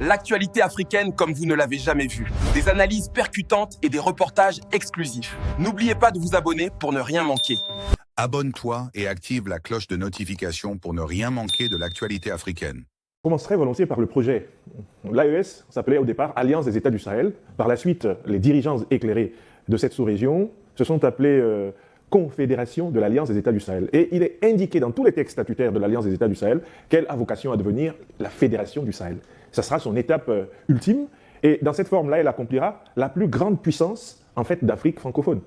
L'actualité africaine comme vous ne l'avez jamais vue. Des analyses percutantes et des reportages exclusifs. N'oubliez pas de vous abonner pour ne rien manquer. Abonne-toi et active la cloche de notification pour ne rien manquer de l'actualité africaine. Je commencerai volontiers par le projet. L'AES s'appelait au départ Alliance des États du Sahel. Par la suite, les dirigeants éclairés de cette sous-région se sont appelés Confédération de l'Alliance des États du Sahel. Et il est indiqué dans tous les textes statutaires de l'Alliance des États du Sahel qu'elle a vocation à devenir la Fédération du Sahel. Ça sera son étape ultime. Et dans cette forme-là, elle accomplira la plus grande puissance en fait, d'Afrique francophone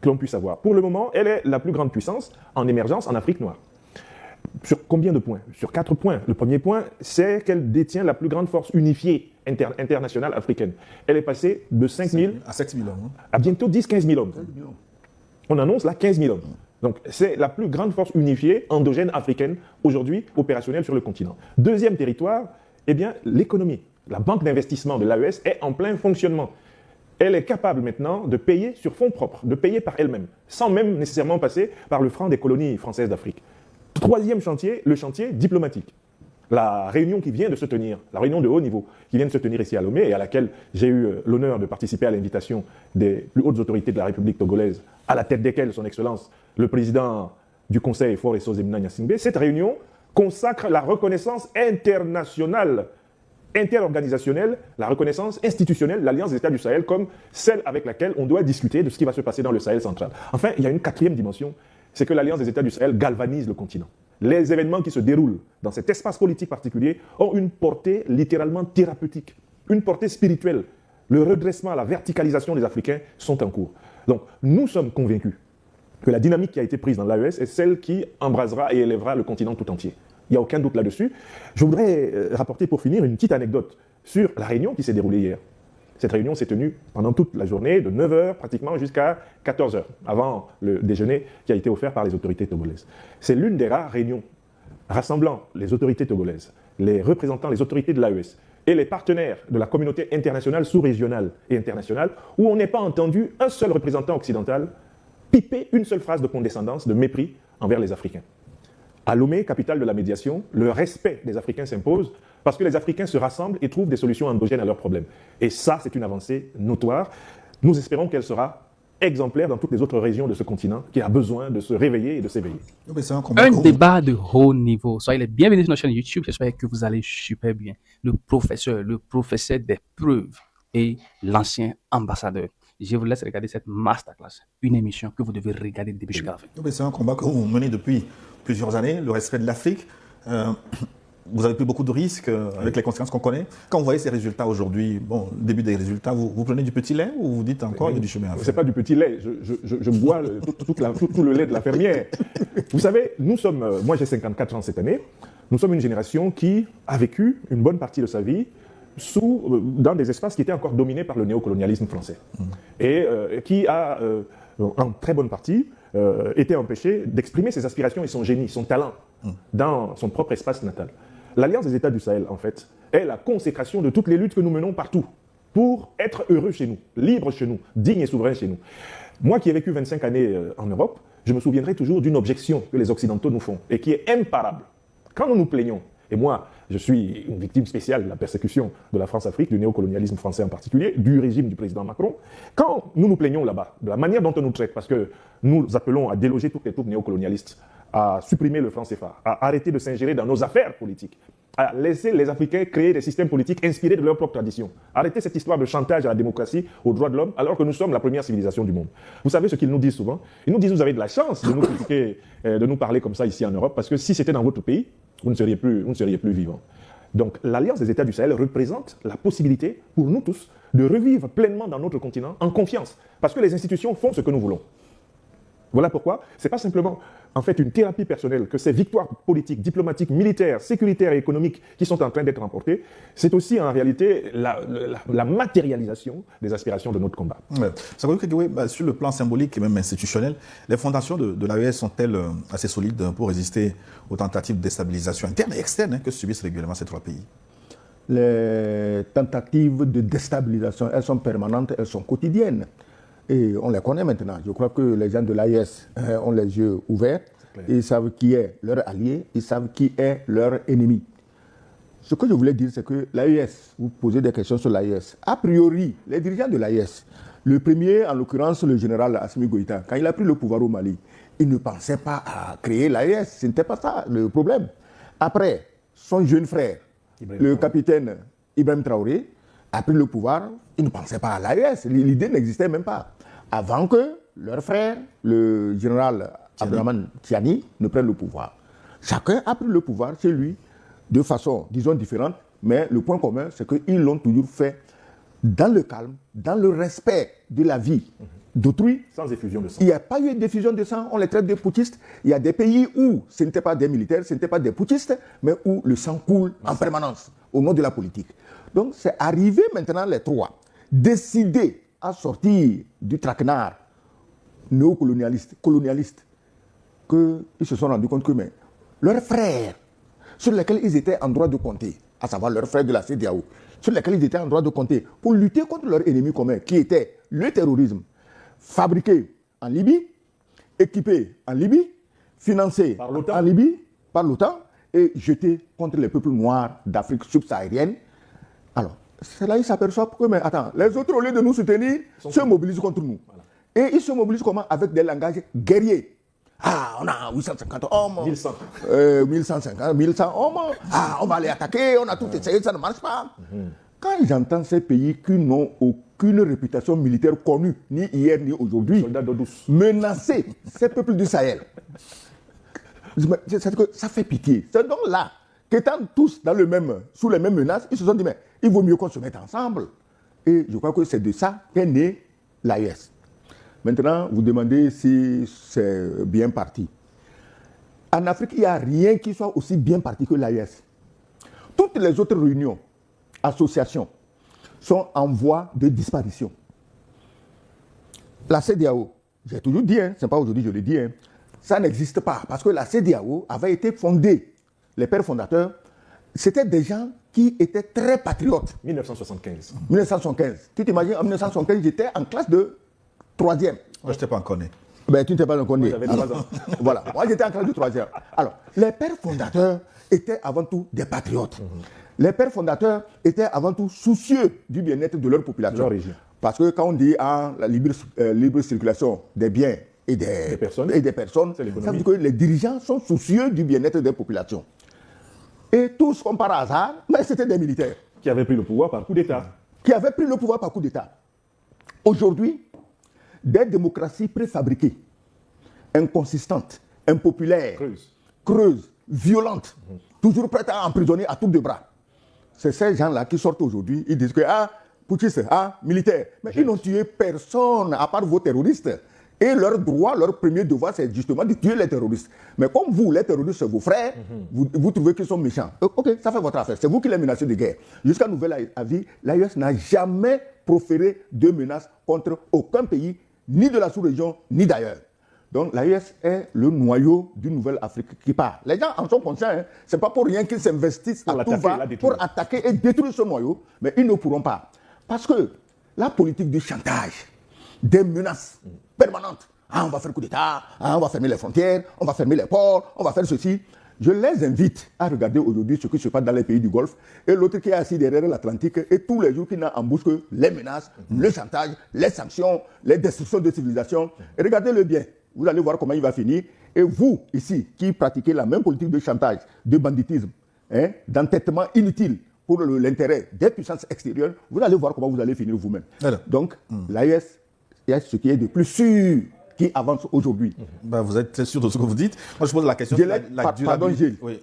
que l'on puisse avoir. Pour le moment, elle est la plus grande puissance en émergence en Afrique noire. Sur combien de points? Sur 4 points. Le premier point, c'est qu'elle détient la plus grande force unifiée internationale africaine. Elle est passée de 5 000 à 7 000 hommes. À bientôt 10-15 000 hommes. On annonce là 15 000 hommes. Donc c'est la plus grande force unifiée endogène africaine aujourd'hui opérationnelle sur le continent. Deuxième territoire, eh bien l'économie. La banque d'investissement de l'AES est en plein fonctionnement. Elle est capable maintenant de payer sur fonds propres, de payer par elle-même, sans même nécessairement passer par le franc des colonies françaises d'Afrique. Troisième chantier, le chantier diplomatique. La réunion qui vient de se tenir, la réunion de haut niveau qui vient de se tenir ici à Lomé et à laquelle j'ai eu l'honneur de participer à l'invitation des plus hautes autorités de la République togolaise, à la tête desquelles son Excellence, le président du Conseil, Faure Sozemna Gnassingbé, cette réunion consacre la reconnaissance internationale, interorganisationnelle, la reconnaissance institutionnelle de l'Alliance des États du Sahel comme celle avec laquelle on doit discuter de ce qui va se passer dans le Sahel central. Enfin, il y a une quatrième dimension, c'est que l'Alliance des États du Sahel galvanise le continent. Les événements qui se déroulent dans cet espace politique particulier ont une portée littéralement thérapeutique, une portée spirituelle. Le redressement, la verticalisation des Africains sont en cours. Donc, nous sommes convaincus que la dynamique qui a été prise dans l'AES est celle qui embrasera et élèvera le continent tout entier. Il n'y a aucun doute là-dessus. Je voudrais rapporter pour finir une petite anecdote sur la réunion qui s'est déroulée hier. Cette réunion s'est tenue pendant toute la journée, de 9h pratiquement jusqu'à 14h, avant le déjeuner qui a été offert par les autorités togolaises. C'est l'une des rares réunions rassemblant les autorités togolaises, les représentants, les autorités de l'AES et les partenaires de la communauté internationale, sous-régionale et internationale, où on n'est pas entendu un seul représentant occidental piper une seule phrase de condescendance, de mépris envers les Africains. À Lomé, capitale de la médiation, le respect des Africains s'impose parce que les Africains se rassemblent et trouvent des solutions endogènes à leurs problèmes. Et ça, c'est une avancée notoire. Nous espérons qu'elle sera exemplaire dans toutes les autres régions de ce continent qui a besoin de se réveiller et de s'éveiller. Un débat de haut niveau. Soyez les bienvenus sur notre chaîne YouTube. J'espère que vous allez super bien. Le professeur des preuves et l'ancien ambassadeur. Je vous laisse regarder cette masterclass, une émission que vous devez regarder début jusqu'à la fin. C'est un combat que vous menez depuis plusieurs années, le respect de l'Afrique. Vous avez pris beaucoup de risques avec les conséquences qu'on connaît. Quand vous voyez ces résultats aujourd'hui, bon, le début des résultats, vous prenez du petit lait ou vous dites encore il y a du chemin à faire? Ce n'est pas du petit lait, je bois tout le lait de la fermière. Vous savez, nous sommes, moi j'ai 54 ans cette année, nous sommes une génération qui a vécu une bonne partie de sa vie dans des espaces qui étaient encore dominés par le néocolonialisme français. Et qui a, en très bonne partie, été empêché d'exprimer ses aspirations et son génie, son talent, dans son propre espace natal. L'Alliance des États du Sahel, en fait, est la consécration de toutes les luttes que nous menons partout pour être heureux chez nous, libres chez nous, dignes et souverains chez nous. Moi qui ai vécu 25 années en Europe, je me souviendrai toujours d'une objection que les Occidentaux nous font et qui est imparable. Quand nous nous plaignons, et moi, je suis une victime spéciale de la persécution de la France-Afrique, du néocolonialisme français en particulier, du régime du président Macron. Quand nous nous plaignons là-bas, de la manière dont on nous traite, parce que nous appelons à déloger toutes les troupes néocolonialistes, à supprimer le franc CFA, à arrêter de s'ingérer dans nos affaires politiques, à laisser les Africains créer des systèmes politiques inspirés de leur propre tradition, arrêter cette histoire de chantage à la démocratie, aux droits de l'homme, alors que nous sommes la première civilisation du monde. Vous savez ce qu'ils nous disent souvent? Ils nous disent vous avez de la chance de nous critiquer, de nous parler comme ça ici en Europe, parce que si c'était dans votre pays, vous ne seriez plus vivants. Donc l'Alliance des États du Sahel représente la possibilité pour nous tous de revivre pleinement dans notre continent en confiance, parce que les institutions font ce que nous voulons. Voilà pourquoi ce n'est pas simplement en fait une thérapie personnelle que ces victoires politiques, diplomatiques, militaires, sécuritaires et économiques qui sont en train d'être remportées, c'est aussi en réalité la matérialisation des aspirations de notre combat. Ouais. Ça veut dire que sur le plan symbolique et même institutionnel, les fondations de l'AES sont-elles assez solides pour résister aux tentatives de déstabilisation interne et externe que subissent régulièrement ces trois pays? Les tentatives de déstabilisation, elles sont permanentes, elles sont quotidiennes. Et on les connaît maintenant. Je crois que les gens de l'AES ont les yeux ouverts. Ils savent qui est leur allié, ils savent qui est leur ennemi. ce que je voulais dire, c'est que l'AES, vous posez des questions sur l'AES. A priori, les dirigeants de l'AES, le premier, en l'occurrence le général Assimi Goïta, quand il a pris le pouvoir au Mali, il ne pensait pas à créer l'AES. Ce n'était pas ça le problème. Après, son jeune frère, le capitaine Ibrahim Traoré, a pris le pouvoir, il ne pensait pas à l'AES. L'idée n'existait même pas. Avant que leur frère, le général Abdourahmane Tiani, ne prenne le pouvoir. Chacun a pris le pouvoir chez lui de façon, disons, différente, mais le point commun, c'est qu'ils l'ont toujours fait dans le calme, dans le respect de la vie d'autrui. Sans effusion de sang. Il n'y a pas eu d'effusion de sang, on les traite de putschistes. Il y a des pays où ce n'était pas des militaires, ce n'était pas des putschistes, mais où le sang coule en permanence au nom de la politique. Donc c'est arrivé maintenant les trois, décidés à sortir du traquenard néocolonialiste, colonialiste, qu'ils se sont rendus compte que leurs frères, sur lesquels ils étaient en droit de compter, à savoir leurs frères de la CEDEAO, sur lesquels ils étaient en droit de compter pour lutter contre leur ennemi commun, qui était le terrorisme, fabriqué en Libye, équipé en Libye, financé en Libye par l'OTAN et jeté contre les peuples noirs d'Afrique subsaharienne. Alors, c'est là qu'ils s'aperçoivent que, mais attends, les autres, au lieu de nous soutenir, se mobilisent contre nous. Voilà. Et ils se mobilisent comment? Avec des langages guerriers. Ah, on a 850 hommes. 1100. 1150, 1100 hommes. Ah, on va les attaquer, on a tout essayé, ça ne marche pas. Quand j'entends ces pays qui n'ont aucune réputation militaire connue, ni hier ni aujourd'hui, menacer ces peuples du Sahel, ça fait pitié. C'est donc là qu'étant tous sous les mêmes menaces, ils se sont dit, mais il vaut mieux qu'on se mette ensemble. Et je crois que c'est de ça qu'est née l'AES. Maintenant, vous demandez si c'est bien parti. En Afrique, il n'y a rien qui soit aussi bien parti que l'AES. Toutes les autres réunions, associations, sont en voie de disparition. La CEDEAO, j'ai toujours dit, ce n'est pas aujourd'hui que je le dis, ça n'existe pas. Parce que la CEDEAO avait été fondée, les pères fondateurs, c'était des gens qui étaient très patriotes. 1975. 1975. Tu t'imagines, en 1975, j'étais en classe de 3e. Moi, je n'étais pas encore né. Ben, tu n'étais pas encore né. J'avais 3 ans. Voilà. Moi, j'étais en classe de 3e. Alors, les pères fondateurs étaient avant tout des patriotes. Les pères fondateurs étaient avant tout soucieux du bien-être de leur population. Leur région. Parce que quand on dit la libre circulation des biens et des personnes, ça veut dire que les dirigeants sont soucieux du bien-être des populations. Et tous, comme par hasard, mais c'était des militaires. Qui avaient pris le pouvoir par coup d'État. Aujourd'hui, des démocraties préfabriquées, inconsistantes, impopulaires, creuses, violentes, toujours prêtes à emprisonner à tour de bras. C'est ces gens-là qui sortent aujourd'hui, ils disent que, putschistes, militaires, mais ils n'ont tué personne à part vos terroristes. Et leur droit, leur premier devoir, c'est justement de tuer les terroristes. Mais comme vous, les terroristes, vos frères, vous trouvez qu'ils sont méchants. Ok, ça fait votre affaire. C'est vous qui les menacez de guerre. Jusqu'à nouvel avis, l'AES n'a jamais proféré de menaces contre aucun pays, ni de la sous-région, ni d'ailleurs. Donc l'AES est le noyau d'une nouvelle Afrique qui part. Les gens en sont conscients. Ce n'est pas pour rien qu'ils s'investissent à tout va pour attaquer et détruire ce noyau. Mais ils ne pourront pas. Parce que la politique du chantage, des menaces permanentes. On va faire coup d'État, on va fermer les frontières, on va fermer les ports, on va faire ceci. Je les invite à regarder aujourd'hui ce qui se passe dans les pays du Golfe et l'autre qui est assis derrière l'Atlantique et tous les jours qui n'a en bouche que les menaces, le chantage, les sanctions, les destructions de civilisation. Et regardez-le bien, vous allez voir comment il va finir. Et vous, ici, qui pratiquez la même politique de chantage, de banditisme, d'entêtement inutile pour l'intérêt des puissances extérieures, vous allez voir comment vous allez finir vous-même. Donc, l'AES, il y a ce qui est de plus sûr qui avance aujourd'hui. Vous êtes très sûr de ce que vous dites. Moi, je pose la question de la durabilité. Pardon, Gilles. Oui.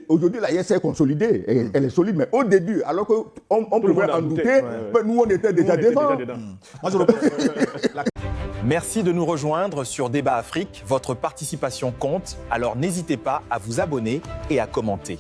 Aujourd'hui, l'AES est consolidée, elle est solide, mais au début, alors qu'on pouvait en douter, nous, on était déjà devant. Moi, je repose Merci de nous rejoindre sur Débat Afrique. Votre participation compte, alors n'hésitez pas à vous abonner et à commenter.